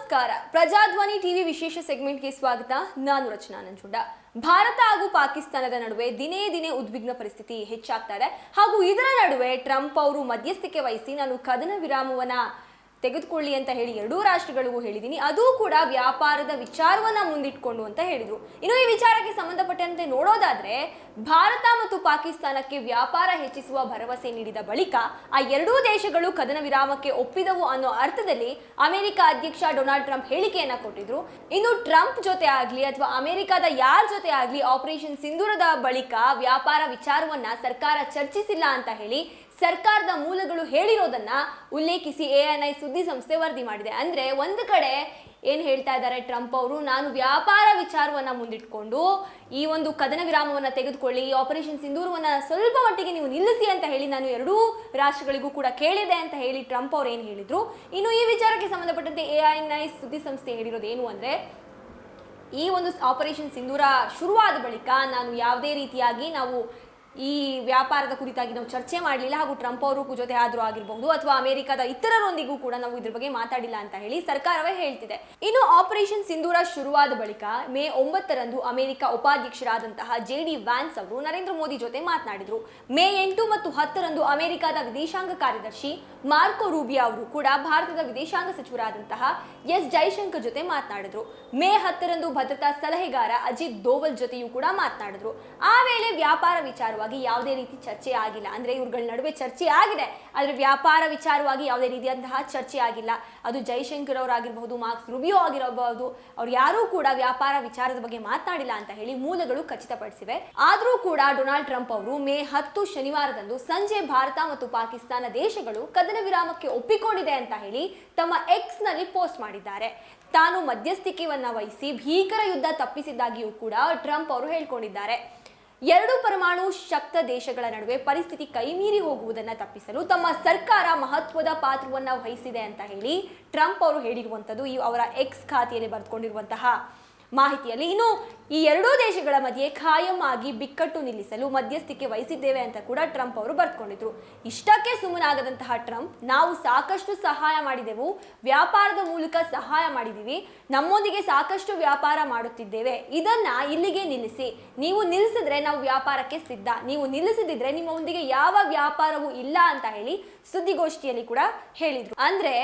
ನಮಸ್ಕಾರ. ಪ್ರಜಾಧ್ವನಿ ಟಿವಿ ವಿಶೇಷ ಸೆಗ್ಮೆಂಟ್ಗೆ ಸ್ವಾಗತ. ನಾನು ರಚನಾ ನಂಜುಂಡ. ಭಾರತ ಹಾಗೂ ಪಾಕಿಸ್ತಾನದ ನಡುವೆ ದಿನೇ ದಿನೇ ಉದ್ವಿಗ್ನ ಪರಿಸ್ಥಿತಿ ಹೆಚ್ಚಾಗ್ತಾ ಇದೆ. ಹಾಗೂ ಇದರ ನಡುವೆ ಟ್ರಂಪ್ ಅವರು ಮಧ್ಯಸ್ಥಿಕೆ ವಹಿಸಿ ನಾನು ಕದನ ವಿರಾಮವನ್ನ ತೆಗೆದುಕೊಳ್ಳಿ ಅಂತ ಹೇಳಿ ಎರಡೂ ರಾಷ್ಟ್ರಗಳಿಗೂ ಹೇಳಿದ್ದೀನಿ. ಅದು ಕೂಡ ವ್ಯಾಪಾರದ ವಿಚಾರವನ್ನ ಮುಂದಿಟ್ಕೊಂಡು ಅಂತ ಹೇಳಿದ್ರು. ಇನ್ನು ಈ ವಿಚಾರಕ್ಕೆ ಸಂಬಂಧಪಟ್ಟಂತೆ ನೋಡೋದಾದ್ರೆ ಭಾರತ ಮತ್ತು ಪಾಕಿಸ್ತಾನಕ್ಕೆ ವ್ಯಾಪಾರ ಹೆಚ್ಚಿಸುವ ಭರವಸೆ ನೀಡಿದ ಬಳಿಕ ಆ ಎರಡೂ ದೇಶಗಳು ಕದನ ವಿರಾಮಕ್ಕೆ ಒಪ್ಪಿದವು ಅನ್ನೋ ಅರ್ಥದಲ್ಲಿ ಅಮೆರಿಕ ಅಧ್ಯಕ್ಷ ಡೊನಾಲ್ಡ್ ಟ್ರಂಪ್ ಹೇಳಿಕೆಯನ್ನ ಕೊಟ್ಟಿದ್ರು. ಇನ್ನು ಟ್ರಂಪ್ ಜೊತೆ ಆಗ್ಲಿ ಅಥವಾ ಅಮೆರಿಕದ ಯಾರ ಜೊತೆ ಆಗ್ಲಿ ಆಪರೇಷನ್ ಸಿಂಧೂರದ ಬಳಿಕ ವ್ಯಾಪಾರ ವಿಚಾರವನ್ನ ಸರ್ಕಾರ ಚರ್ಚಿಸಿಲ್ಲ ಅಂತ ಹೇಳಿ ಸರ್ಕಾರದ ಮೂಲಗಳು ಹೇಳಿರೋದನ್ನ ಉಲ್ಲೇಖಿಸಿ ANI ಸುದ್ದಿ ಸಂಸ್ಥೆ ವರದಿ ಮಾಡಿದೆ. ಅಂದ್ರೆ ಒಂದು ಕಡೆ ಏನ್ ಹೇಳ್ತಾ ಇದ್ದಾರೆ ಟ್ರಂಪ್ ಅವರು, ನಾನು ವ್ಯಾಪಾರ ವಿಚಾರವನ್ನ ಮುಂದಿಟ್ಕೊಂಡು ಈ ಒಂದು ಕದನ ವಿರಾಮವನ್ನ ತೆಗೆದುಕೊಳ್ಳಿ, ಈ ಆಪರೇಷನ್ ಸಿಂಧೂರವನ್ನ ಸ್ವಲ್ಪ ಮಟ್ಟಿಗೆ ನೀವು ನಿಲ್ಲಿಸಿ ಅಂತ ಹೇಳಿ ನಾನು ಎರಡೂ ರಾಷ್ಟ್ರಗಳಿಗೂ ಕೂಡ ಕೇಳಿದೆ ಅಂತ ಹೇಳಿ ಟ್ರಂಪ್ ಅವ್ರು ಏನ್ ಹೇಳಿದ್ರು. ಇನ್ನು ಈ ವಿಚಾರಕ್ಕೆ ಸಂಬಂಧಪಟ್ಟಂತೆ ANI ಸುದ್ದಿ ಸಂಸ್ಥೆ ಹೇಳಿರೋದು ಏನು ಅಂದ್ರೆ, ಈ ಒಂದು ಆಪರೇಷನ್ ಸಿಂಧೂರ ಶುರುವಾದ ಬಳಿಕ ನಾನು ಯಾವುದೇ ರೀತಿಯಾಗಿ ನಾವು ಈ ವ್ಯಾಪಾರದ ಕುರಿತಾಗಿ ನಾವು ಚರ್ಚೆ ಮಾಡಲಿಲ್ಲ, ಹಾಗೂ ಟ್ರಂಪ್ ಅವರು ಜೊತೆ ಆದ್ರೂ ಆಗಿರಬಹುದು ಅಥವಾ ಅಮೆರಿಕದ ಇತರರೊಂದಿಗೂ ಕೂಡ ನಾವು ಇದ್ರ ಬಗ್ಗೆ ಮಾತಾಡಿಲ್ಲ ಅಂತ ಹೇಳಿ ಸರ್ಕಾರವೇ ಹೇಳ್ತಿದೆ. ಇನ್ನು ಆಪರೇಷನ್ ಸಿಂಧೂರ ಶುರುವಾದ ಬಳಿಕ ಮೇ 9ರಂದು ಅಮೆರಿಕ ಉಪಾಧ್ಯಕ್ಷರಾದಂತಹ JD ವ್ಯಾನ್ಸ್ ಅವರು ನರೇಂದ್ರ ಮೋದಿ ಜೊತೆ ಮಾತನಾಡಿದ್ರು. ಮೇ 8 ಮತ್ತು 10ರಂದು ಅಮೆರಿಕದ ವಿದೇಶಾಂಗ ಕಾರ್ಯದರ್ಶಿ ಮಾರ್ಕೊ ರೂಬಿಯೋ ಅವರು ಕೂಡ ಭಾರತದ ವಿದೇಶಾಂಗ ಸಚಿವರಾದಂತಹ S ಜೈಶಂಕರ್ ಜೊತೆ ಮಾತನಾಡಿದ್ರು. ಮೇ 10ರಂದು ಭದ್ರತಾ ಸಲಹೆಗಾರ ಅಜಿತ್ ದೋವಲ್ ಜೊತೆಯೂ ಕೂಡ ಮಾತನಾಡಿದ್ರು. ಆ ವೇಳೆ ವ್ಯಾಪಾರ ವಿಚಾರವಾಗಿ ಯಾವುದೇ ರೀತಿ ಚರ್ಚೆ ಆಗಿಲ್ಲ. ಅಂದ್ರೆ ಇವ್ರಗಳ ನಡುವೆ ಚರ್ಚೆ ಆಗಿದೆ, ಆದ್ರೆ ವ್ಯಾಪಾರ ವಿಚಾರವಾಗಿ ಯಾವುದೇ ರೀತಿಯಂತಹ ಚರ್ಚೆ ಆಗಿಲ್ಲ. ಅದು ಜೈಶಂಕರ್ ಅವರಾಗಿರಬಹುದು, ಮಾರ್ಕ್ಸ್ ರೂಬಿಯೋ ಆಗಿರಬಹುದು, ಅವ್ರು ಯಾರೂ ಕೂಡ ವ್ಯಾಪಾರ ವಿಚಾರದ ಬಗ್ಗೆ ಮಾತನಾಡಿಲ್ಲ ಅಂತ ಹೇಳಿ ಮೂಲಗಳು ಖಚಿತಪಡಿಸಿವೆ. ಆದ್ರೂ ಕೂಡ ಡೊನಾಲ್ಡ್ ಟ್ರಂಪ್ ಅವರು ಮೇ 10 ಶನಿವಾರದಂದು ಸಂಜೆ ಭಾರತ ಮತ್ತು ಪಾಕಿಸ್ತಾನ ದೇಶಗಳು ಕದನ ವಿರಾಮಕ್ಕೆ ಒಪ್ಪಿಕೊಂಡಿದೆ ಅಂತ ಹೇಳಿ ತಮ್ಮ ಎಕ್ಸ್ ನಲ್ಲಿ ಪೋಸ್ಟ್ ಮಾಡಿದ್ದಾರೆ. ತಾನು ಮಧ್ಯಸ್ಥಿಕೆಯನ್ನ ವಹಿಸಿ ಭೀಕರ ಯುದ್ಧ ತಪ್ಪಿಸಿದ್ದಾಗಿಯೂ ಕೂಡ ಟ್ರಂಪ್ ಅವರು ಹೇಳ್ಕೊಂಡಿದ್ದಾರೆ. ಎರಡು ಪರಮಾಣು ಶಕ್ತ ದೇಶಗಳ ನಡುವೆ ಪರಿಸ್ಥಿತಿ ಕೈಮೀರಿ ಹೋಗುವುದನ್ನು ತಪ್ಪಿಸಲು ತಮ್ಮ ಸರ್ಕಾರ ಮಹತ್ವದ ಪಾತ್ರವನ್ನ ವಹಿಸಿದೆ ಅಂತ ಹೇಳಿ ಟ್ರಂಪ್ ಅವರು ಹೇಳಿರುವಂಥದ್ದು ಈ ಅವರ ಎಕ್ಸ್ ಖಾತೆಯಲ್ಲಿ ಬರೆದುಕೊಂಡಿರುವಂತಹ ಮಾಹಿತಿಯಲ್ಲಿ. ಇನ್ನು ಈ ಎರಡೂ ದೇಶಗಳ ಮಧ್ಯೆ ಖಾಯಂ ಆಗಿ ಬಿಕ್ಕಟ್ಟು ನಿಲ್ಲಿಸಲು ಮಧ್ಯಸ್ಥಿಕೆ ವಹಿಸಿದ್ದೇವೆ ಅಂತ ಕೂಡ ಟ್ರಂಪ್ ಅವರು ಬರೆದುಕೊಂಡಿದ್ರು. ಇಷ್ಟಕ್ಕೆ ಸುಮ್ಮನಾಗದಂತಹ ಟ್ರಂಪ್, ನಾವು ಸಾಕಷ್ಟು ಸಹಾಯ ಮಾಡಿದೆವು, ವ್ಯಾಪಾರದ ಮೂಲಕ ಸಹಾಯ ಮಾಡಿದೀವಿ, ನಮ್ಮೊಂದಿಗೆ ಸಾಕಷ್ಟು ವ್ಯಾಪಾರ ಮಾಡುತ್ತಿದ್ದೇವೆ, ಇದನ್ನ ಇಲ್ಲಿಗೆ ನಿಲ್ಲಿಸಿ, ನೀವು ನಿಲ್ಲಿಸಿದ್ರೆ ನಾವು ವ್ಯಾಪಾರಕ್ಕೆ ಸಿದ್ಧ, ನೀವು ನಿಲ್ಲಿಸದಿದ್ರೆ ನಿಮ್ಮೊಂದಿಗೆ ಯಾವ ವ್ಯಾಪಾರವೂ ಇಲ್ಲ ಅಂತ ಹೇಳಿ ಸುದ್ದಿಗೋಷ್ಠಿಯಲ್ಲಿ ಕೂಡ ಹೇಳಿದ್ರು. ಅಂದ್ರೆ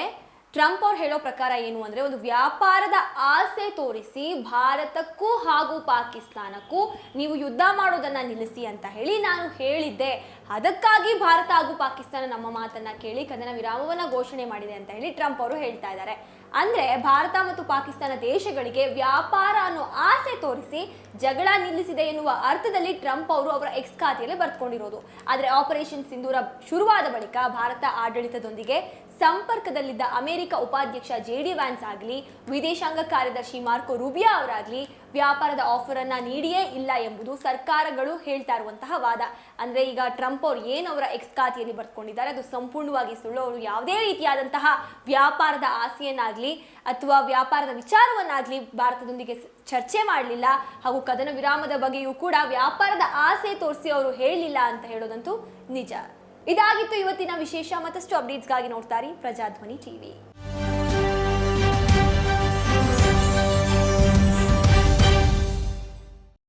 ಟ್ರಂಪ್ ಅವ್ರು ಹೇಳೋ ಪ್ರಕಾರ ಏನು ಅಂದ್ರೆ, ಒಂದು ವ್ಯಾಪಾರದ ಆಸೆ ತೋರಿಸಿ ಭಾರತಕ್ಕೂ ಹಾಗೂ ಪಾಕಿಸ್ತಾನಕ್ಕೂ ನೀವು ಯುದ್ಧ ಮಾಡೋದನ್ನ ನಿಲ್ಲಿಸಿ ಅಂತ ಹೇಳಿ ನಾನು ಹೇಳಿದ್ದೆ, ಅದಕ್ಕಾಗಿ ಭಾರತ ಹಾಗೂ ಪಾಕಿಸ್ತಾನ ನಮ್ಮ ಮಾತನ್ನ ಕೇಳಿ ಕದನ ವಿರಾಮವನ್ನ ಘೋಷಣೆ ಮಾಡಿದೆ ಅಂತ ಹೇಳಿ ಟ್ರಂಪ್ ಅವರು ಹೇಳ್ತಾ ಇದ್ದಾರೆ. ಅಂದ್ರೆ ಭಾರತ ಮತ್ತು ಪಾಕಿಸ್ತಾನ ದೇಶಗಳಿಗೆ ವ್ಯಾಪಾರ ಅನ್ನೋ ಆಸೆ ತೋರಿಸಿ ಜಗಳ ನಿಲ್ಲಿಸಿದೆ ಎನ್ನುವ ಅರ್ಥದಲ್ಲಿ ಟ್ರಂಪ್ ಅವರು ಅವರ ಎಕ್ಸ್ ಖಾತೆಯಲ್ಲಿ ಬರೆದುಕೊಂಡಿರೋದು. ಆದ್ರೆ ಆಪರೇಷನ್ ಸಿಂಧೂರ ಶುರುವಾದ ಬಳಿಕ ಭಾರತ ಆಡಳಿತದೊಂದಿಗೆ ಸಂಪರ್ಕದಲ್ಲಿದ್ದ ಅಮೆರಿಕ ಉಪಾಧ್ಯಕ್ಷ JD ವ್ಯಾನ್ಸ್ ಆಗಲಿ, ವಿದೇಶಾಂಗ ಕಾರ್ಯದರ್ಶಿ ಮಾರ್ಕೊ ರೂಬಿಯೋ ಅವರಾಗ್ಲಿ ವ್ಯಾಪಾರದ ಆಫರ್ ಅನ್ನ ನೀಡಿಯೇ ಇಲ್ಲ ಎಂಬುದು ಸರ್ಕಾರಗಳು ಹೇಳ್ತಾ ಇರುವಂತಹ ವಾದ. ಅಂದ್ರೆ ಈಗ ಟ್ರಂಪ್ ಅವರು ಏನು ಅವರ ಎಕ್ಸ್ ಖಾತೆಯಲ್ಲಿ ಬರ್ಕೊಂಡಿದ್ದಾರೆ ಅದು ಸಂಪೂರ್ಣವಾಗಿ ಸುಳ್ಳು. ಅವರು ಯಾವುದೇ ರೀತಿಯಾದಂತಹ ವ್ಯಾಪಾರದ ಆಸೆಯನ್ನಾಗ್ಲಿ ಅಥವಾ ವ್ಯಾಪಾರದ ವಿಚಾರವನ್ನಾಗ್ಲಿ ಭಾರತದೊಂದಿಗೆ ಚರ್ಚೆ ಮಾಡಲಿಲ್ಲ, ಹಾಗೂ ಕದನ ವಿರಾಮದ ಬಗ್ಗೆಯೂ ಕೂಡ ವ್ಯಾಪಾರದ ಆಸೆ ತೋರಿಸಿ ಅವರು ಹೇಳಲಿಲ್ಲ ಅಂತ ಹೇಳೋದಂತೂ ನಿಜ. ಇದಾಗಿತ್ತು ಇವತ್ತಿನ ವಿಶೇಷ. ಮತ್ತಷ್ಟು ಅಪ್ಡೇಟ್ಸ್ಗಾಗಿ ನೋಡ್ತಾರೆ ಪ್ರಜಾಧ್ವನಿ ಟಿವಿ.